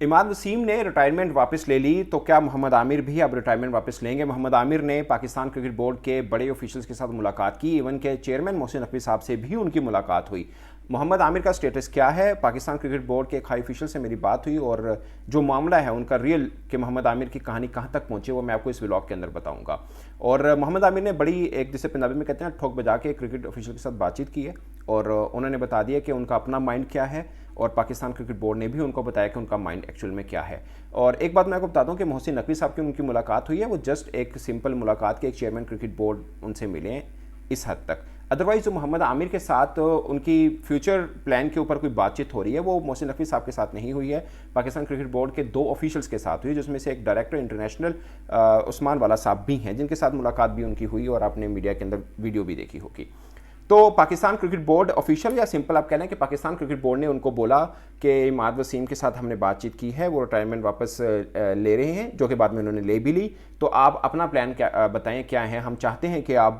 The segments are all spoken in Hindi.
इमाद वसीम ने रिटायरमेंट वापस ले ली, तो क्या मोहम्मद आमिर भी अब रिटायरमेंट वापस लेंगे? मोहम्मद आमिर ने पाकिस्तान क्रिकेट बोर्ड के बड़े ऑफिशियल्स के साथ मुलाकात की, इवन के चेयरमैन मोहसिन नकवी साहब से भी उनकी मुलाकात हुई। मोहम्मद आमिर का स्टेटस क्या है? पाकिस्तान क्रिकेट बोर्ड के एक हाई ऑफिशियल से मेरी बात हुई और जो मामला है उनका रियल कि मोहम्मद आमिर की कहानी कहाँ तक पहुँची वो मैं आपको इस व्लॉग के अंदर बताऊँगा। और मोहम्मद आमिर ने बड़ी एक, जिसे पंजाबी में कहते हैं, ठोक बजा के क्रिकेट ऑफिशियल के साथ बातचीत की है और उन्होंने बता दिया कि उनका अपना माइंड क्या है और पाकिस्तान क्रिकेट बोर्ड ने भी उनको बताया कि उनका माइंड एक्चुअल में क्या है। और एक बात मैं आपको बता दूं कि मोहसिन नकवी साहब की उनकी मुलाकात हुई है, वो जस्ट एक सिंपल मुलाकात के, एक चेयरमैन क्रिकेट बोर्ड उनसे मिले हैं इस हद तक। अदरवाइज जो मोहम्मद आमिर के साथ उनकी फ्यूचर प्लान के ऊपर कोई बातचीत हो रही है वो मोहसिन नकवी साहब के साथ नहीं हुई है, पाकिस्तान क्रिकेट बोर्ड के 2 ऑफिशियल्स के साथ हुई, जिसमें से एक डायरेक्टर इंटरनेशनल उस्मान वाला साहब भी हैं, जिनके साथ मुलाकात भी उनकी हुई और आपने मीडिया के अंदर वीडियो भी देखी होगी। तो पाकिस्तान क्रिकेट बोर्ड ऑफिशियल या सिंपल आप कह लें कि पाकिस्तान क्रिकेट बोर्ड ने उनको बोला कि इमाद वसीम के साथ हमने बातचीत की है, वो रिटायरमेंट वापस ले रहे हैं, जो कि बाद में उन्होंने ले भी ली। तो आप अपना प्लान क्या बताएं, क्या है? हम चाहते हैं कि आप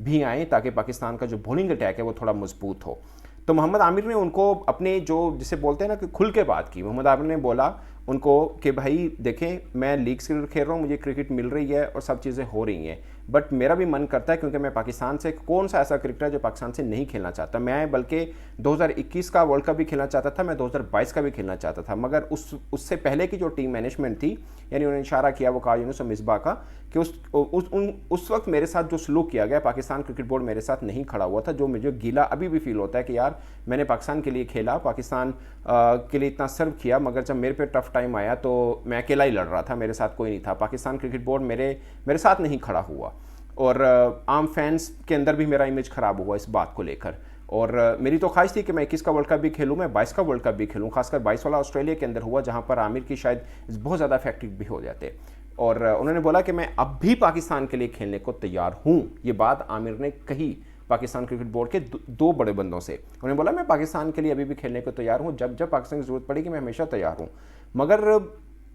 भी आएँ ताकि पाकिस्तान का जो बॉलिंग अटैक है वो थोड़ा मजबूत हो। तो मोहम्मद आमिर ने उनको अपने जो जिसे बोलते हैं ना कि खुल के बात की। मोहम्मद आमिर ने बोला उनको कि भाई देखें, मैं लीग क्रिकेट खेल रहा हूँ, मुझे क्रिकेट मिल रही है और सब चीज़ें हो रही हैं, बट मेरा भी मन करता है क्योंकि मैं पाकिस्तान से, कौन सा ऐसा क्रिकेटर जो पाकिस्तान से नहीं खेलना चाहता? मैं बल्कि 2021 का वर्ल्ड कप भी खेलना चाहता था, मैं 2022 का भी खेलना चाहता था, मगर उससे पहले की जो टीम मैनेजमेंट थी, यानी उन्होंने इशारा किया वो कहा यूनुस और मिसबा का कि उस वक्त मेरे साथ जो सलूक किया गया, पाकिस्तान क्रिकेट बोर्ड मेरे साथ नहीं खड़ा हुआ था, जो मुझे गीला अभी भी फील होता है कि यार मैंने पाकिस्तान के लिए खेला, पाकिस्तान के लिए इतना सर्व किया, मगर जब मेरे पे टफ टाइम आया तो मैं अकेला ही लड़ रहा था, मेरे साथ कोई नहीं था, पाकिस्तान क्रिकेट बोर्ड मेरे साथ नहीं खड़ा हुआ। और आम फैंस के अंदर भी मेरा इमेज ख़राब हुआ इस बात को लेकर। और मेरी तो ख्वाहिश थी कि मैं 21 का वर्ल्ड कप भी खेलूँ, मैं 22 का वर्ल्ड कप भी खेलूँ, खासकर 22 वाला ऑस्ट्रेलिया के अंदर हुआ जहाँ पर आमिर की शायद बहुत ज़्यादा इफेक्टिव भी हो जाते। और उन्होंने बोला कि मैं अब भी पाकिस्तान के लिए खेलने को तैयार हूँ। ये बात आमिर ने कही पाकिस्तान क्रिकेट बोर्ड के 2 बड़े बंदों से। उन्होंने बोला मैं पाकिस्तान के लिए अभी भी खेलने को तैयार हूँ, जब जब पाकिस्तान की ज़रूरत पड़ेगी मैं हमेशा तैयार हूँ। मगर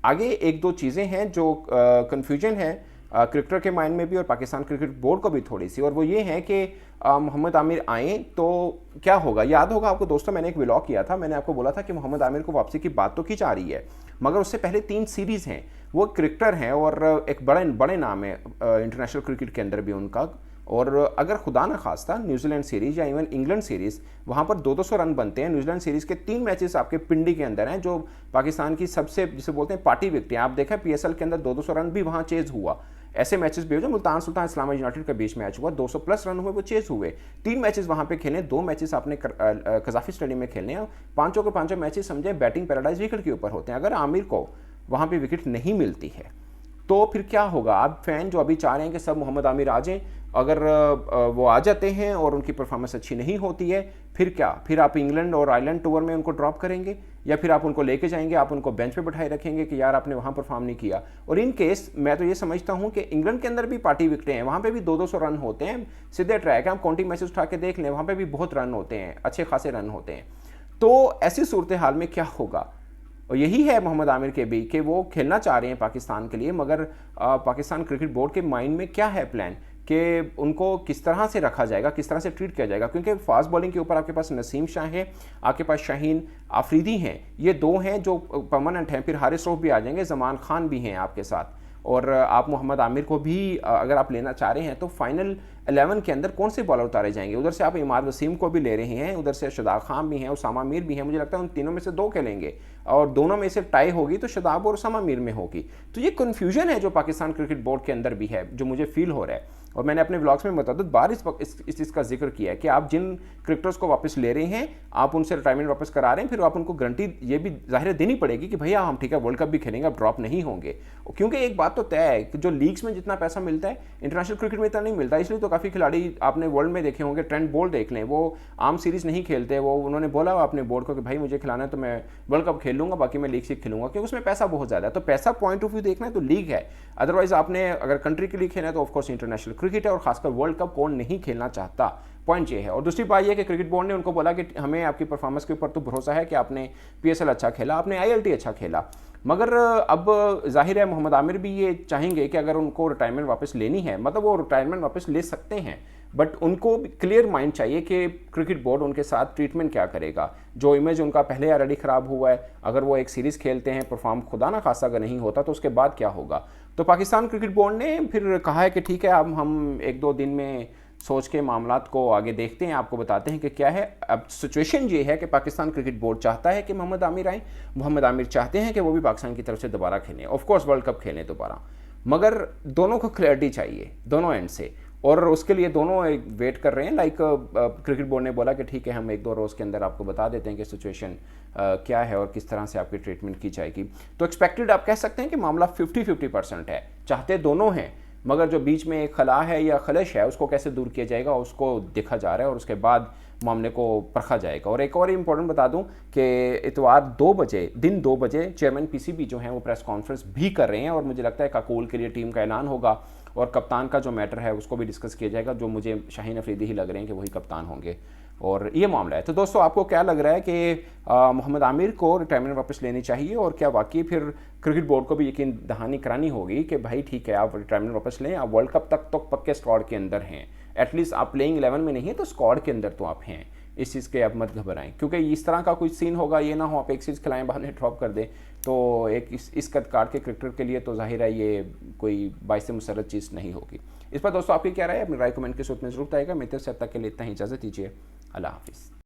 आगे 1-2 चीज़ें हैं जो कन्फ्यूजन है क्रिकेटर के माइंड में भी और पाकिस्तान क्रिकेट बोर्ड को भी थोड़ी सी, और वो ये है कि मोहम्मद आमिर आए तो क्या होगा। याद होगा आपको दोस्तों, मैंने एक व्लॉग किया था, मैंने आपको बोला था कि मोहम्मद आमिर को वापसी की बात तो की जा रही है, मगर उससे पहले 3 सीरीज़ हैं, वो क्रिकेटर हैं और एक बड़े नाम है इंटरनेशनल क्रिकेट के अंदर भी उनका। और अगर खुदा न खास्ता न्यूजीलैंड सीरीज़ या इवन इंग्लैंड सीरीज़, वहाँ पर 200 रन बनते हैं। न्यूजीलैंड सीरीज़ के 3 मैचेस आपके पिंडी के अंदर हैं, जो पाकिस्तान की सबसे, जिसे बोलते हैं, पार्टी विकेट। आप देखें PSL के अंदर 200 रन भी वहाँ चेज़ हुआ। ऐसे मैचेस भी हो जो मुल्तान सुल्तान इस्लामा यूनाइटेड के बीच मैच हुआ, 200 प्लस रन हुए, वो चेज़ हुए। 3 मैचेस वहाँ पे खेले, 2 मैचेस आपने कजाफी स्टेडियम में खेलने हैं। पाँचों के पाँचों मैचेस समझे बैटिंग पैराडाइज विकेट के ऊपर होते हैं। अगर आमिर को वहाँ पर विकेट नहीं मिलती है तो फिर क्या होगा? आप फैन जो अभी चाह रहे हैं कि सब मोहम्मद आमिर आ जाएं, अगर वो आ जाते हैं और उनकी परफॉर्मेंस अच्छी नहीं होती है, फिर क्या? फिर आप इंग्लैंड और आयरलैंड टूर में उनको ड्रॉप करेंगे या फिर आप उनको लेके जाएंगे, आप उनको बेंच पे बैठाए रखेंगे कि यार आपने वहाँ परफॉर्म नहीं किया। और इन केस मैं तो ये समझता हूँ कि इंग्लैंड के अंदर भी पार्टी विकटें हैं, वहाँ पे भी 200 रन होते हैं, सीधे ट्रैक है, हम काउंटी मैचेस उठा के देख लें, वहाँ पर भी बहुत रन होते हैं, अच्छे खासे रन होते हैं। तो ऐसी सूरत हाल में क्या होगा? और यही है मोहम्मद आमिर के भी कि वो खेलना चाह रहे हैं पाकिस्तान के लिए, मगर पाकिस्तान क्रिकेट बोर्ड के माइंड में क्या है प्लान कि उनको किस तरह से रखा जाएगा, किस तरह से ट्रीट किया जाएगा। क्योंकि फास्ट बॉलिंग के ऊपर आपके पास नसीम शाह है, आपके पास शाहीन आफरीदी हैं, ये 2 हैं जो परमानेंट हैं। फिर हारिस रऊफ भी आ जाएंगे, जमान खान भी हैं आपके साथ। और आप मोहम्मद आमिर को भी अगर आप लेना चाह रहे हैं तो फाइनल 11 के अंदर कौन से बॉलर उतारे जाएंगे? उधर से आप इमाद वसीम को भी ले रहे हैं, उधर से शदाब खान भी हैं, उसामा मीर भी हैं। मुझे लगता है उन तीनों में से 2 खेलेंगे और दोनों में से टाई होगी तो शदाब और उसामा मीर में होगी। तो ये कन्फ्यूजन है जो पाकिस्तान क्रिकेट बोर्ड के अंदर भी है, जो मुझे फील हो रहा है। और मैंने अपने व्लॉग्स में मुतअद्दिद बार इस चीज़ का जिक्र किया है कि आप जिन क्रिकेटर्स को वापस ले रहे हैं, आप उनसे रिटायरमेंट वापस करा रहे हैं, फिर आप उनको गारंटी ये भी ज़ाहिर देनी पड़ेगी कि भैया हम ठीक है वर्ल्ड कप भी खेलेंगे, आप ड्रॉप नहीं होंगे। क्योंकि एक बात तो तय है कि जो लीग्स में जितना पैसा मिलता है इंटरनेशनल क्रिकेट में इतना नहीं मिलता। इसलिए तो काफ़ी खिलाड़ी आपने वर्ल्ड में देखे होंगे, ट्रेंट बोल्ट देख लें, वो आम सीरीज़ नहीं खेलते। वो उन्होंने बोला अपने बोर्ड को कि भाई मुझे खिलाना है तो मैं वर्ल्ड कप खेल लूँगा, बाकी मैं लीग से खेलूँगा, क्योंकि उसमें पैसा बहुत ज़्यादा है। तो पैसा पॉइंट ऑफ व्यू देखना है तो लीग है, अदरवाइज आपने अगर कंट्री के लिए खेलना है तो ऑफकोर्स इंटरनेशनल क्रिकेट है, और खासकर वर्ल्ड कप कौन नहीं खेलना चाहता, पॉइंट ये है। और दूसरी बात ये कि क्रिकेट बोर्ड ने उनको बोला कि हमें आपकी परफॉर्मेंस के ऊपर तो भरोसा है कि आपने PSL अच्छा खेला, आपने ILT अच्छा खेला, मगर अब जाहिर है मोहम्मद आमिर भी ये चाहेंगे कि अगर उनको रिटायरमेंट वापस लेनी है, मतलब वो रिटायरमेंट वापस ले सकते हैं, बट उनको क्लियर माइंड चाहिए कि क्रिकेट बोर्ड उनके साथ ट्रीटमेंट क्या करेगा। जो इमेज उनका पहले ऑलरेडी ख़राब हुआ है, अगर वो एक सीरीज़ खेलते हैं, परफॉर्म खुदा ना खासा अगर नहीं होता तो उसके बाद क्या होगा। तो पाकिस्तान क्रिकेट बोर्ड ने फिर कहा है कि ठीक है, अब हम एक दो दिन में सोच के मामलात को आगे देखते हैं, आपको बताते हैं कि क्या है। अब सिचुएशन ये है कि पाकिस्तान क्रिकेट बोर्ड चाहता है कि मोहम्मद आमिर आए, मोहम्मद आमिर चाहते हैं कि वो भी पाकिस्तान की तरफ से दोबारा खेलें, ऑफकोर्स वर्ल्ड कप खेलें दोबारा, मगर दोनों को क्लैरिटी चाहिए दोनों एंड से, और उसके लिए दोनों वेट कर रहे हैं। लाइक क्रिकेट बोर्ड ने बोला कि ठीक है, हम एक दो रोज़ के अंदर आपको बता देते हैं कि सिचुएशन क्या है और किस तरह से आपकी ट्रीटमेंट की जाएगी। तो एक्सपेक्टेड आप कह सकते हैं कि मामला 50-50% है, चाहते दोनों हैं, मगर जो बीच में एक खला है या खलश है उसको कैसे दूर किया जाएगा उसको देखा जा रहा है, और उसके बाद मामले को परखा जाएगा। और एक और इम्पोर्टेंट बता दूं कि इतवार 2 बजे दिन 2 बजे चेयरमैन पीसीबी जो हैं वो प्रेस कॉन्फ्रेंस भी कर रहे हैं, और मुझे लगता है काकूल के लिए टीम का ऐलान होगा और कप्तान का जो मैटर है उसको भी डिस्कस किया जाएगा, जो मुझे शाहीन अफरीदी ही लग रहे हैं कि वही कप्तान होंगे, और ये मामला है। तो दोस्तों, आपको क्या लग रहा है कि मोहम्मद आमिर को रिटायरमेंट वापस लेनी चाहिए, और क्या वाकई फिर क्रिकेट बोर्ड को भी यकीन दहानी करानी होगी कि भाई ठीक है, आप रिटायरमेंट वापस लें, आप वर्ल्ड कप तक तो पक्के स्क्वाड के अंदर हैं, एटलीस्ट आप प्लेइंग 11 में नहीं है तो स्क्वाड के अंदर तो आप हैं, इस चीज़ के आप मत घबराएं, क्योंकि इस तरह का कोई सीन होगा, ये ना हो आप एक सीरीज़ खिलाएं बाद में ड्रॉप कर दें, तो एक इस कद काट के क्रिकेटर के लिए तो जाहिर है ये कोई बाइस मुसरत चीज़ नहीं होगी। इस पर दोस्तों आपकी क्या राय है? अपनी राय कमेंट के सूत्र में जरूर आएगा। मेरे तरफ से अब तक के लिए इतना ही, इजाज़त दीजिए, अल्लाह हाफिज़।